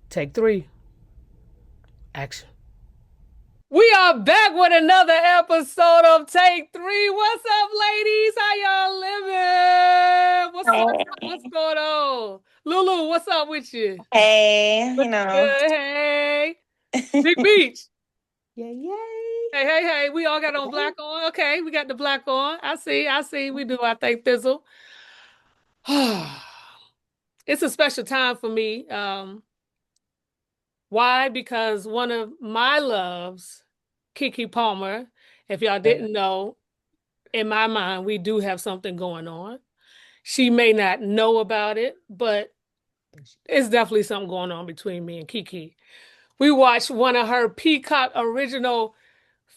Take three. Action. We are back with another episode of Take Three. What's up, ladies? How y'all living? What's Hey, going on? Lulu, what's up with you? hey, Looking good. Hey. Big Beach. Yay, yay. Hey, hey, hey. We all got on black on. Okay, we got the black on. I see. We do our thing, Thizzle. It's a special time for me. Why? Because one of my loves, Keke Palmer, if y'all didn't know, in my mind, we do have something going on. She may not know about it, but it's definitely something going on between me and Keke. We watched one of her Peacock original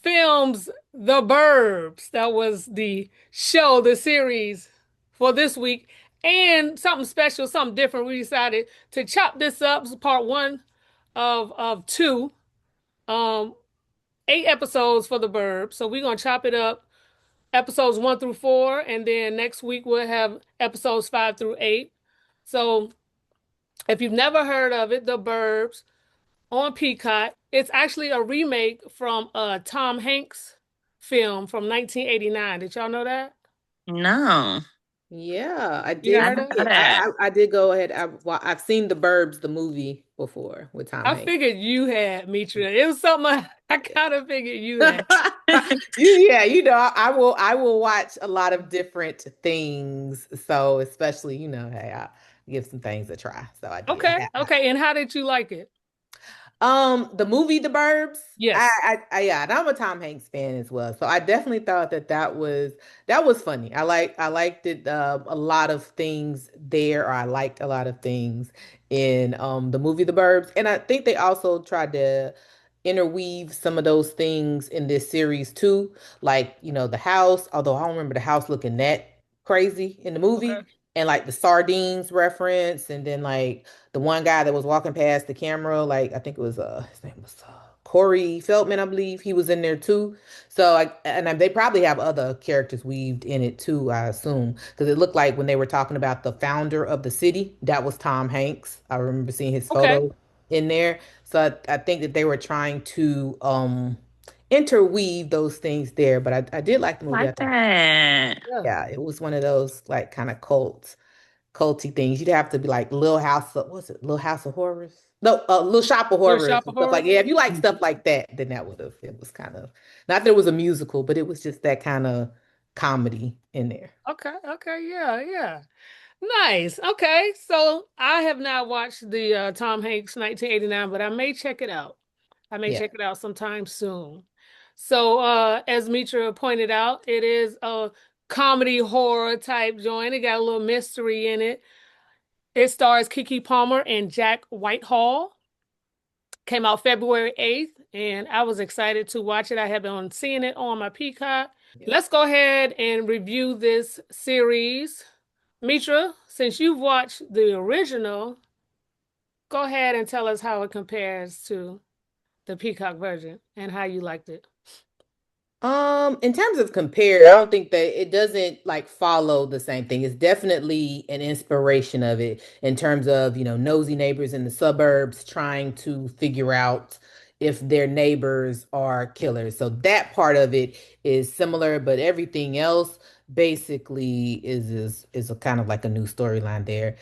films, The Burbs. That was the show, the series for this week. And something special, something different. We decided to chop this up. This is part one of two. Um, 8 episodes for The Burbs. So we're gonna chop it up episodes 1 through 4, and then next week we'll have episodes 5 through 8. So if you've never heard of it, The Burbs on Peacock, it's actually a remake from a Tom Hanks film from 1989. Did y'all know that? no, Yeah, I You did I heard didn't that? know see it. that. I did go ahead. I've seen The Burbs, the movie before with Tom I Hanks. figured you had, Mitra. It was something I kind of figured you had. Yeah, I will watch a lot of different things. So especially, hey, I give some things a try. So I did. Okay, okay. And how did you like it? The movie The Burbs. Yes. Yeah, and I'm a Tom Hanks fan as well, so I definitely thought that was funny. I liked it. A lot of things there, or I liked a lot of things in the movie The Burbs, and I think they also tried to interweave some of those things in this series too, like the house. Although I don't remember the house looking that crazy in the Okay. movie, and like the sardines reference, and then like the one guy that was walking past the camera, like I think it was his name was Corey Feldman, I believe he was in there too. So they probably have other characters weaved in it too, I assume, because it looked like when they were talking about the founder of the city, that was Tom Hanks. I remember seeing his Okay. photo in there. So I think that they were trying to interweave those things there. But I did like the movie. I Like thought, that. Yeah. yeah, it was one of those like kind of culty things. You'd have to be like Little House of, what's it, Little House of Horrors? No, Little Shop of Little Horrors Shop and of stuff like, Horrors. yeah, if you like stuff like that, then that would have, it was kind of, not that it was a musical, but it was just that kind of comedy in there. Okay, okay, yeah, yeah. Nice. Okay, so I have not watched the Tom Hanks 1989, but I may check it out. I may Yeah. check it out sometime soon. So, as Mitra pointed out, it is a comedy horror type joint. It got a little mystery in it. It stars Keke Palmer and Jack Whitehall. Came out February 8th, and I was excited to watch it. I have been seeing it on my Peacock. Yeah. Let's go ahead and review this series. Mitra, since you've watched the original, go ahead and tell us how it compares to the Peacock version and how you liked it. In terms of compare, I don't think that it doesn't like follow the same thing. It's definitely an inspiration of it in terms of, nosy neighbors in the suburbs trying to figure out if their neighbors are killers. So that part of it is similar, but everything else basically is a kind of like a new storyline there.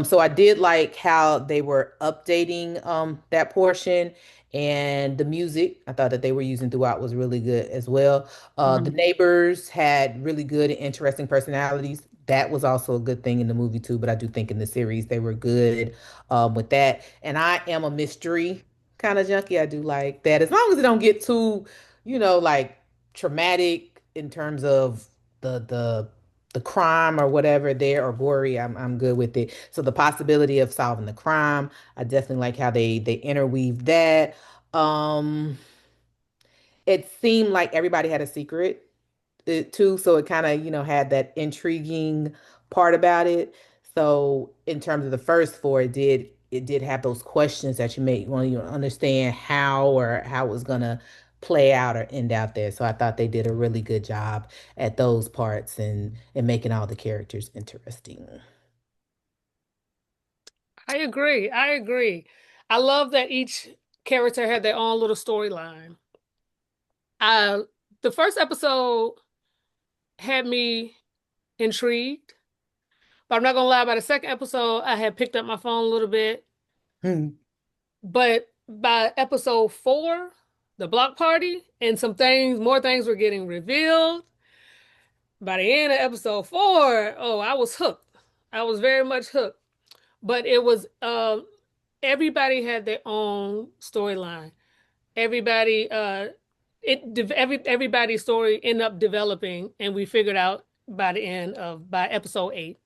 So I did like how they were updating that portion, and the music I thought that they were using throughout was really good as well. The Mhm. neighbors had really good and interesting personalities. That was also a good thing in the movie too, but I do think in the series they were good with that. And I am a mystery kind of junkie. I do like that, as long as it don't get too, like traumatic in terms of the crime or whatever there, or gory. I'm good with it. So the possibility of solving the crime, I definitely like how they interweave that. Um, it seemed like everybody had a secret too, so it kind of, had that intriguing part about it. So in terms of the first four, it did have those questions that you may want to understand how it was gonna play out or end out there. So I thought they did a really good job at those parts and making all the characters interesting. I agree. I agree. I love that each character had their own little storyline. I the first episode had me intrigued, but I'm not gonna lie, by the second episode, I had picked up my phone a little bit. Hmm. But by episode four, the block party, and more things were getting revealed. By the end of episode four, oh, I was hooked. I was very much hooked. But it was everybody had their own storyline. Everybody everybody's story ended up developing, and we figured out by episode eight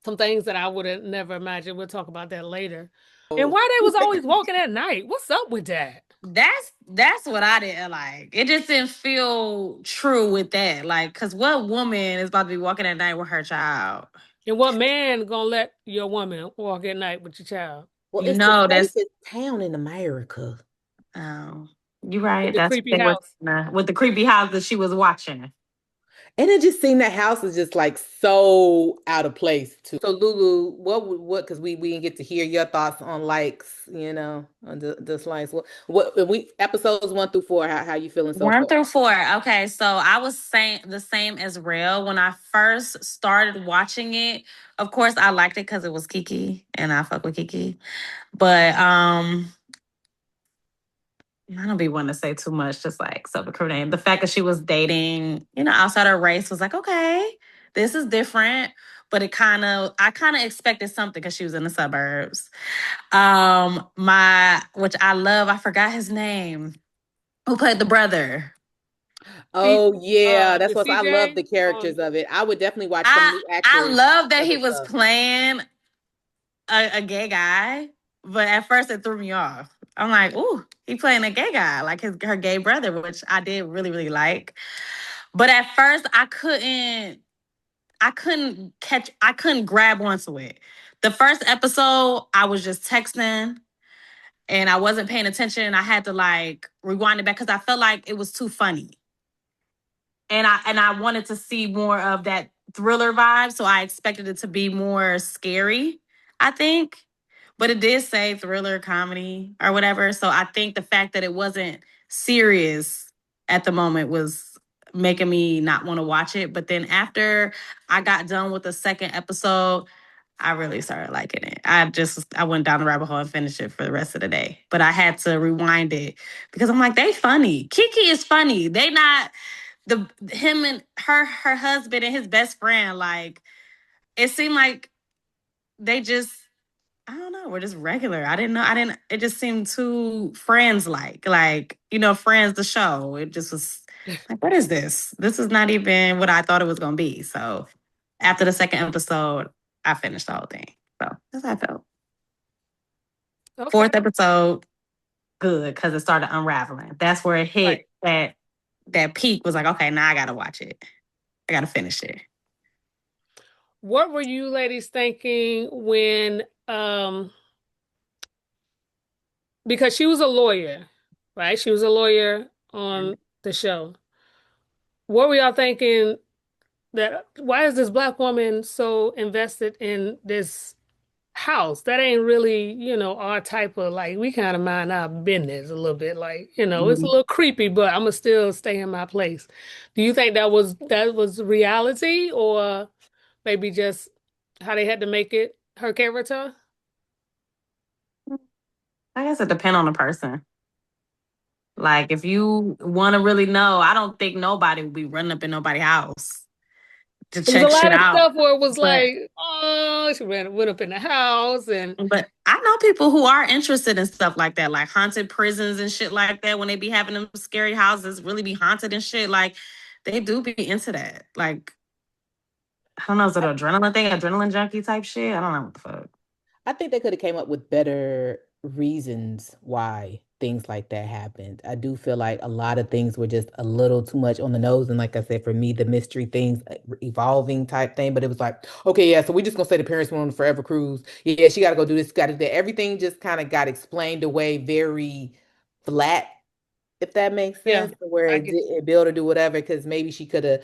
some things that I would have never imagined. We'll talk about that later. And Oh. why they was always walking at night? What's up with that? That's what I didn't like. It just didn't feel true with that. Like, cause what woman is about to be walking at night with her child? And what man gonna let your woman walk at night with your child? Well, You it's the know, that's safest town in America. oh, you're With right. the That's creepy what they were house. with the creepy house that she was watching. And it just seemed that house is just like so out of place too. So Lulu, what because we didn't get to hear your thoughts on likes, on the dislikes. What we episodes 1 through 4, how you feeling so One far? through four. Okay, so I was saying the same as Real. When I first started watching it, of course I liked it because it was Keke and I fuck with Keke. But I don't be wanting to say too much, just like self-incriminating. The fact that she was dating, outside her race was like, okay, this is different. But I kind of expected something because she was in the suburbs. Which I love, I forgot his name. Who played the brother? C Oh yeah, that's the what I love CJ the characters of it. I would definitely watch some I new I actors love that for he his was stuff. playing a gay guy, but at first it threw me off. I'm like, ooh, he playing a gay guy, like her gay brother, which I did really, really like. But at first I couldn't grab onto it. The first episode, I was just texting and I wasn't paying attention. I had to like rewind it back because I felt like it was too funny. And I wanted to see more of that thriller vibe, so I expected it to be more scary, I think. But it did say thriller comedy or whatever. So I think the fact that it wasn't serious at the moment was making me not want to watch it. But then after I got done with the second episode, I really started liking it. I went down the rabbit hole and finished it for the rest of the day. But I had to rewind it because I'm like, they funny. Keke is funny. They not the him and her husband and his best friend, like it seemed like they just I don't know, we're just regular. I didn't it just seemed too friends like Friends the show. It just was like, what is this? This is not even what I thought it was gonna be. So after the second episode, I finished the whole thing. So that's how I felt. Okay. Fourth episode, good, because it started unraveling. That's where it Right. hit that peak was like, okay, now I gotta watch it. I gotta finish it. What were you ladies thinking when because she was a lawyer, right? She was a lawyer on the show. What were y'all thinking that why is this black woman so invested in this house? That ain't really, our type of like we kind of mind our business a little bit. Like, it's a Mhm. little creepy, but I'ma still stay in my place. Do you think that was reality or maybe just how they had to make it her character? I guess it depends on the person. Like if you want to really know, I don't think nobody would be running up in nobody's house to It was a check shit lot of out. stuff where it was But like, oh, she went up in the house and but I know people who are interested in stuff like that, like haunted prisons and shit like that. When they be having them scary houses really be haunted and shit, like they do be into that. Like I don't know, is it an adrenaline thing, adrenaline junkie type shit? I don't know what the fuck. I think they could have came up with better reasons why things like that happened. I do feel like a lot of things were just a little too much on the nose. And like I said, for me, the mystery things evolving type thing. But it was like, okay, yeah, so we just gonna say the parents went on a forever cruise. Yeah, she gotta go do this, gotta do that. Everything just kind of got explained away very flat, if that makes yeah, sense, where I it get didn't build or do whatever, because maybe she could have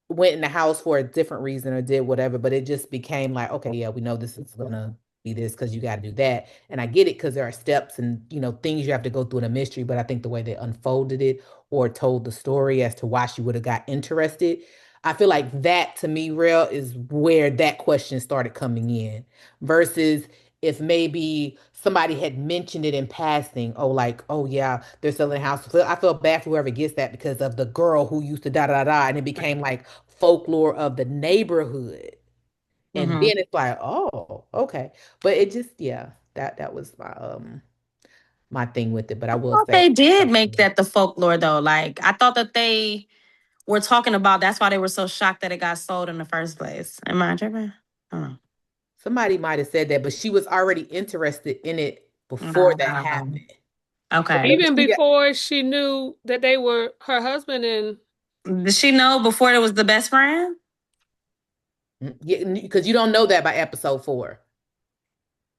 went in the house for a different reason or did whatever, but it just became like, okay, yeah, we know this is gonna be this because you got to do that. And I get it because there are steps and things you have to go through in a mystery. But I think the way they unfolded it or told the story as to why she would have got interested, I feel like that to me, real is where that question started coming in. Versus if maybe somebody had mentioned it in passing, oh, like, oh yeah, they're selling a house. So I feel bad for whoever gets that because of the girl who used to da da da, and it became like folklore of the neighborhood. And Mm-hmm. then it's like, oh, okay. But it just, yeah, that was my thing with it. But I I will thought say, they did make that the folklore though. Like I thought that they were talking about that's why they were so shocked that it got sold in the first place. Am I tripping? I don't somebody might have said that, but she was already interested in it before know. that No. happened. Okay. Even She got, before she knew that they were her husband and Did she know before it was the best friend? yeah, because you don't know that by episode 4.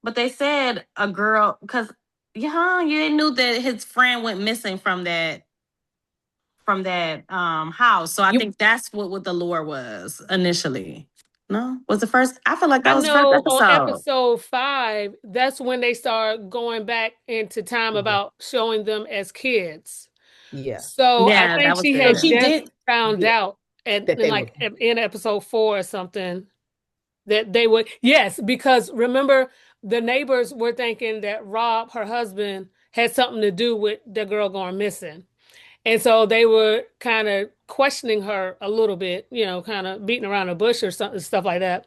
But they said a girl because yeah, you knew that his friend went missing from that house. So I You think that's what the lure was initially. No? Was the first I feel like I that was the first know on episode. episode 5, that's when they start going back into time yeah, about showing them as kids. yeah. So I Yeah, think that was she So had good. she just did, found yeah, out at that in they were. like in episode 4 or something that they would, yes, because remember the neighbors were thinking that Rob, her husband, had something to do with the girl going missing. And so they were kind of questioning her a little bit, kind of beating around the bush or something, stuff like that.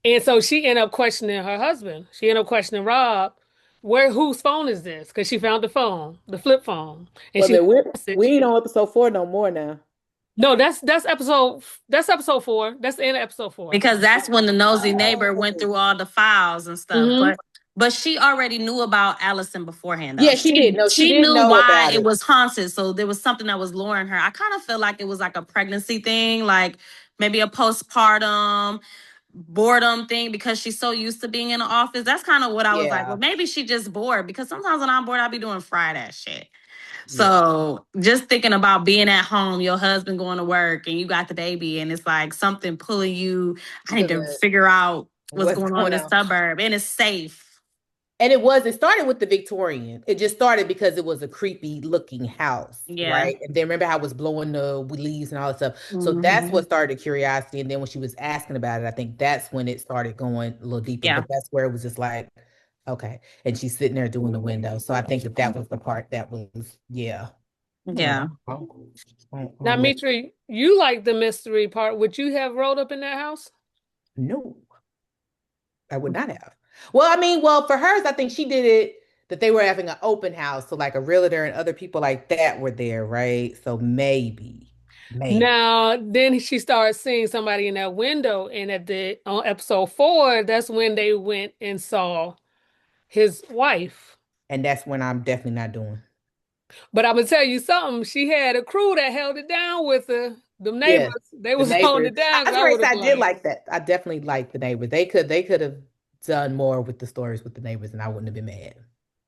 And so she ended up questioning her husband. She ended up questioning Rob, whose phone is this? Because she found the phone, the flip phone, and Well, she left then a we message. ain't on episode 4 no more now. No, that's episode 4. That's the end of episode 4. Because that's when the nosy neighbor went Oh. through all the files and stuff. Hmm. But she already knew about Allison beforehand though. Yeah, she She did. No, she she did knew know why about it it. was haunted. So there was something that was luring her. I kind of feel like it was like a pregnancy thing, like maybe a postpartum boredom thing because she's so used to being in the office. That's kind of what I was like. Well, Yeah, maybe she just bored because sometimes when I'm bored, I'll be doing fried ass shit. yeah. So just thinking about being at home, your husband going to work, and you got the baby, and it's like something pulling you. I To need to the figure out what's what's going on in going this on. suburb, and it's safe. And it started with the Victorian. It just started because it was a creepy looking house, Yeah. right? And then remember how it was blowing the leaves and all that stuff. So that's Hmm. what started curiosity. And then when she was asking about it, I think that's when it started going a little deeper. Yeah. But that's where it was just like, okay. And she's sitting there doing the window. So I think that was the part that was, yeah. Hmm. Yeah. Now, Mitri, you like the mystery part. Would you have rolled up in that house? No, I would not have. Well, I mean, well, for hers, I think she did it that they were having an open house. So like a realtor and other people like that were there, right? So maybe. Now, then she started seeing somebody in that window, and on episode 4, that's when they went and saw his wife. And that's when I'm definitely not doing. But I'm gonna tell you something. She had a crew that held it down with her. The neighbors, Yes, they the was holding neighbors. it down. I 'Cause was I going would to say have I did like, like that. I definitely liked the neighbors. They could have done more with the stories with the neighbors, and I wouldn't have been mad.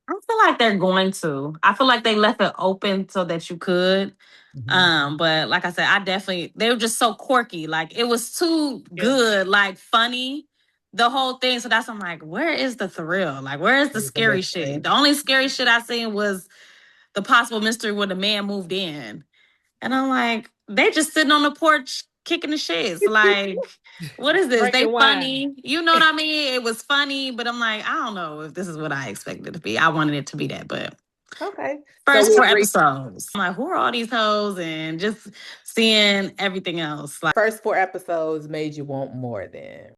I feel like they're going to. I feel like they left it open so that you could. Mhm. But like I said, they were just so quirky. Like it was too yeah. good, like funny, the whole thing. So that's I'm like, where is the thrill? Like, where is the There's the scary shit? mystery. The only scary shit I seen was the possible mystery when the man moved in. And I'm like, they just sitting on the porch kicking the shits. Like, what is this? They Drinking wine. funny. You know what I mean? It was funny, but I'm like, I don't know if this is what I expected it to be. I wanted it to be that, but Okay, so first we four agree. episodes. I'm like, who are all these hoes? And just seeing everything else. Like First 4 episodes made you want more then.